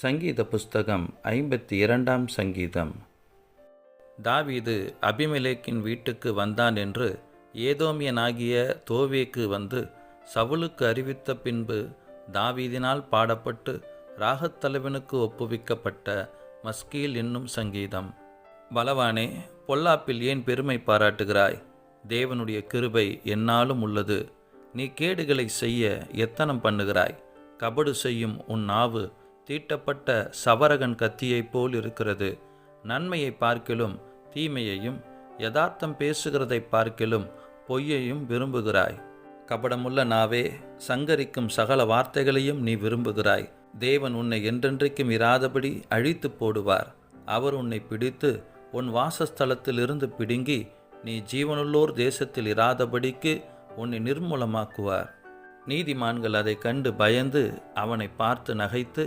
சங்கீத புஸ்தகம் 52 சங்கீதம். தாவீது அபிமெலேக்கின் வீட்டுக்கு வந்தான் என்று ஏதோமியனாகிய தோவேக்கு வந்து சவுலுக்கு அறிவித்த பின்பு தாவீதினால் பாடப்பட்டு ராகத்தலைவனுக்கு ஒப்புவிக்கப்பட்ட மஸ்கீல் என்னும் சங்கீதம். பலவானே, பொல்லாப்பில் ஏன் பெருமை பாராட்டுகிறாய்? தேவனுடைய கிருபை எந்நாளும் உள்ளது. நீ கேடுகளை செய்ய எத்தனம் பண்ணுகிறாய்? கபடு செய்யும் உன் நாவு தீட்டப்பட்ட சவரகன் கத்தியைப் போல் இருக்கிறது. நன்மையை பார்க்கிலும் தீமையையும் யதார்த்தம் பேசுகிறதை பார்க்கிலும் பொய்யையும் விரும்புகிறாய். கபடமுள்ள நாவே, சங்கரிக்கும் சகல வார்த்தைகளையும் நீ விரும்புகிறாய். தேவன் உன்னை என்றென்றைக்கும் இராதபடி அழித்து போடுவார். அவர் உன்னை பிடித்து உன் வாசஸ்தலத்திலிருந்து பிடுங்கி நீ ஜீவனுள்ளோர் தேசத்தில் இராதபடிக்கு உன்னை நிர்மூலமாக்குவார். நீதிமான்கள் அதை கண்டு பயந்து அவனை பார்த்து நகைத்து